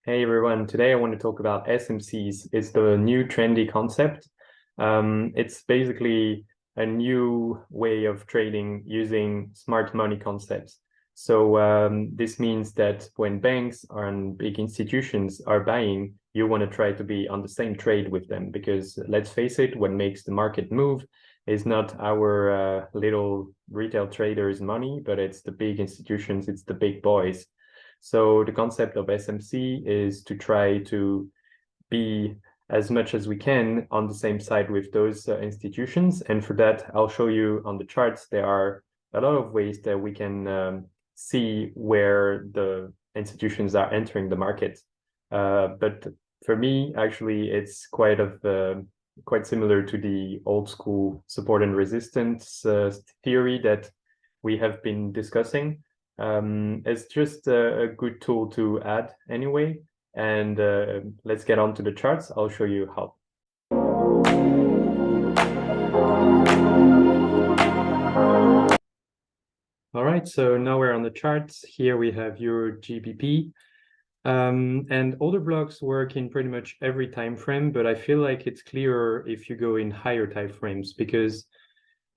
Hey everyone, today I want to talk about SMCs. It's the new trendy concept. It's basically a new way of trading using smart money concepts. So this means that when banks and big institutions are buying, you want to try to be on the same trade with them because let's face it, what makes the market move is not our little retail traders' money, but it's the big institutions, it's the big boys. So the concept of SMC is to try to be as much as we can on the same side with those institutions. And for that, I'll show you on the charts, there are a lot of ways that we can see where the institutions are entering the market. But for me, actually, it's quite similar to the old school support and resistance theory that we have been discussing. It's just a good tool to add anyway. And let's get on to the charts. I'll show you how. All right, so now we're on the charts. Here we have your GBP. And older blocks work in pretty much every time frame, but I feel like it's clearer if you go in higher time frames because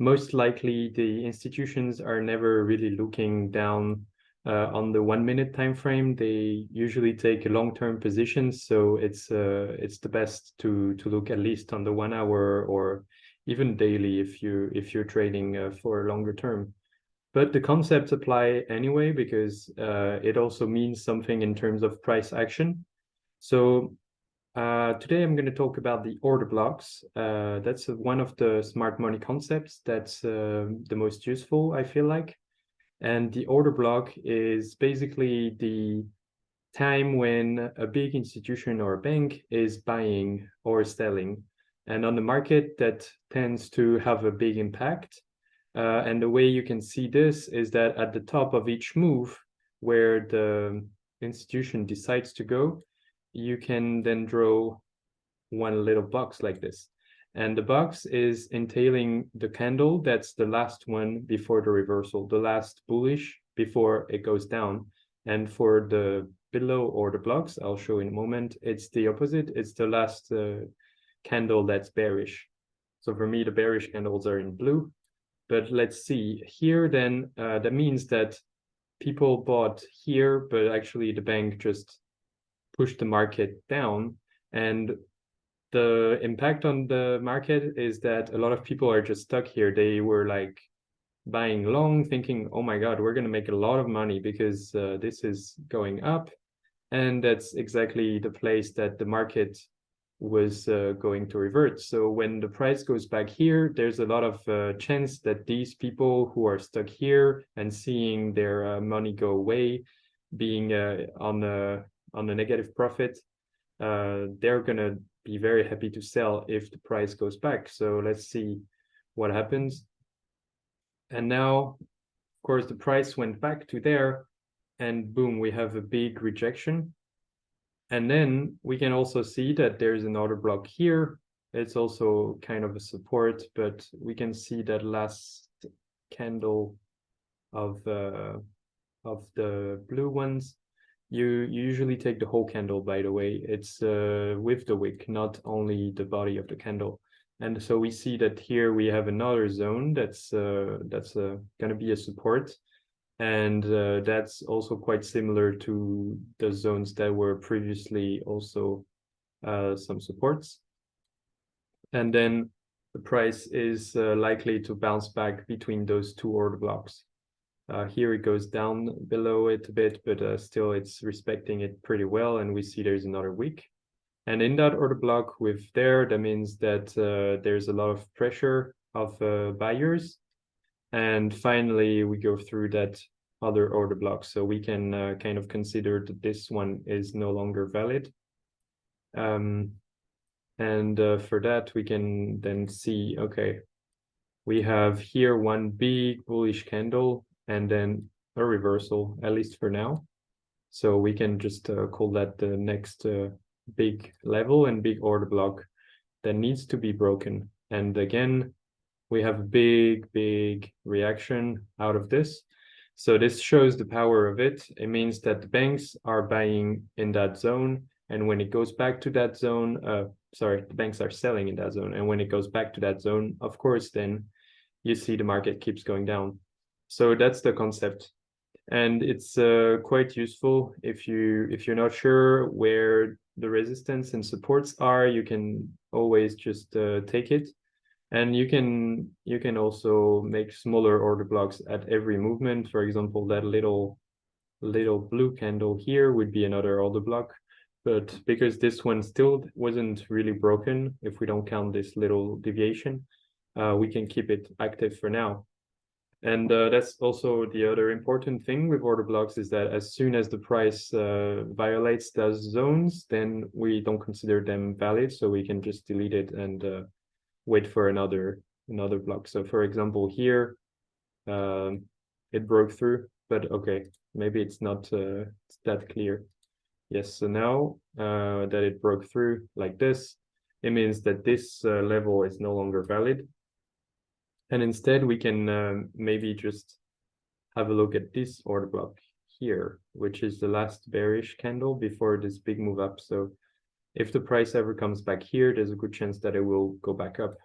most likely the institutions are never really looking down on the 1 minute time frame. They usually take a long-term positions, so it's the best to look at least on the 1 hour or even daily if you're trading for a longer term. But the concepts apply anyway because it also means something in terms of price action. So today I'm going to talk about the order blocks. That's one of the smart money concepts that's the most useful, I feel like. And the order block is basically the time when a big institution or a bank is buying or selling. And on the market, that tends to have a big impact. And the way you can see this is that at the top of each move, where the institution decides to go, you can then draw one little box like this. And the box is entailing the candle that's the last one before the reversal, the last bullish before it goes down. And for the below order blocks, I'll show in a moment, it's the opposite. It's the last candle that's bearish. So for me, the bearish candles are in blue. But let's see here then, that means that people bought here, but actually the bank just pushed the market down. And the impact on the market is that a lot of people are just stuck here. They were like buying long, thinking, oh my God, we're going to make a lot of money because this is going up. And that's exactly the place that the market was going to revert. So when the price goes back here, there's a lot of chance that these people who are stuck here and seeing their money go away, being on a negative profit, they're gonna be very happy to sell if the price goes back. So let's see what happens. And now, of course, the price went back to there, and boom, we have a big rejection. And then we can also see that there's another block here. It's also kind of a support, but we can see that last candle of the blue ones. You usually take the whole candle, by the way. It's with the wick, not only the body of the candle. And so we see that here we have another zone that's going to be a support. And that's also quite similar to the zones that were previously also some supports. And then the price is likely to bounce back between those two order blocks. Here it goes down below it a bit, but still it's respecting it pretty well. And we see there's another wick. And in that order block with there, that means that there's a lot of pressure of buyers. And finally, we go through that other order block. So we can kind of consider that this one is no longer valid. And for that, we can then see, okay, we have here one big bullish candle and then a reversal, at least for now. So we can just call that the next big level and big order block that needs to be broken. And again, we have a big reaction out of this. So this shows the power of it. It means that the banks are buying in that zone, and when it goes back to that zone, the banks are selling in that zone, and when it goes back to that zone, of course, then you see the market keeps going down. So that's the concept, and it's quite useful if you're not sure where the resistance and supports are. You can always just take it, and you can also make smaller order blocks at every movement. For example, that little blue candle here would be another order block, but because this one still wasn't really broken, if we don't count this little deviation, we can keep it active for now. And that's also the other important thing with order blocks, is that as soon as the price violates those zones, then we don't consider them valid, so we can just delete it and wait for another block. So for example, here it broke through, but okay, maybe it's not it's that clear. Yes, so now that it broke through like this, it means that this level is no longer valid. And instead we can maybe just have a look at this order block here, which is the last bearish candle before this big move up. So if the price ever comes back here, there's a good chance that it will go back up.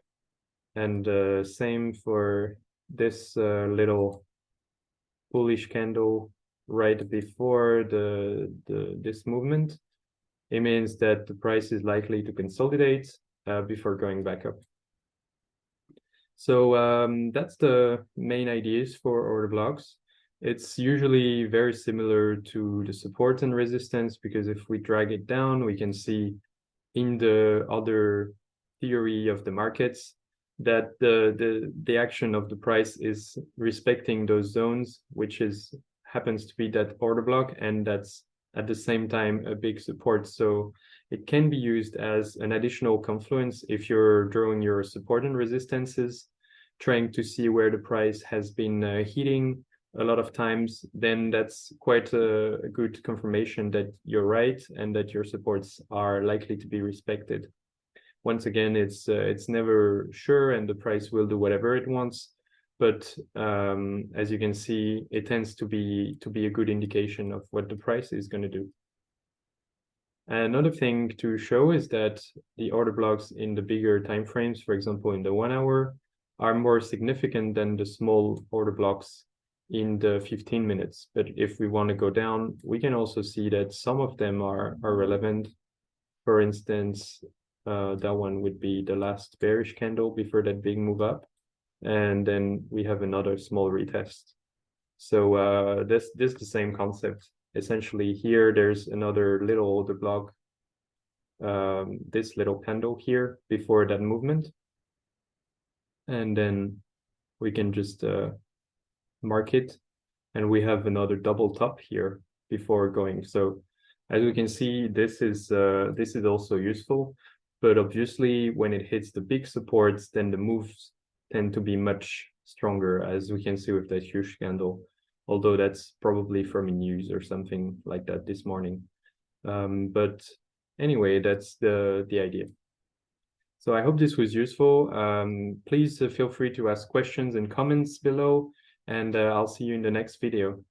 And same for this little bullish candle right before this movement. It means that the price is likely to consolidate before going back up. So that's the main ideas for order blocks. It's usually very similar to the support and resistance, because if we drag it down, we can see in the other theory of the markets that the action of the price is respecting those zones, which happens to be that order block, and that's at the same time a big support. So it can be used as an additional confluence if you're drawing your support and resistances, trying to see where the price has been hitting a lot of times. Then that's quite a good confirmation that you're right and that your supports are likely to be respected. Once again, it's never sure, and the price will do whatever it wants, but as you can see, it tends to be a good indication of what the price is going to do. Another thing to show is that the order blocks in the bigger time frames, for example in the 1 hour, are more significant than the small order blocks in the 15 minutes. But if we want to go down, we can also see that some of them are relevant. For instance, that one would be the last bearish candle before that big move up, and then we have another small retest. So this is the same concept. Essentially here there's another little order block, this little candle here before that movement, and then we can just mark it, and we have another double top here before going. So as we can see, this is also useful, but obviously when it hits the big supports, then the moves tend to be much stronger, as we can see with that huge candle, although that's probably from a news or something like that this morning. But anyway, that's the idea. So I hope this was useful. Please feel free to ask questions and comments below, and I'll see you in the next video.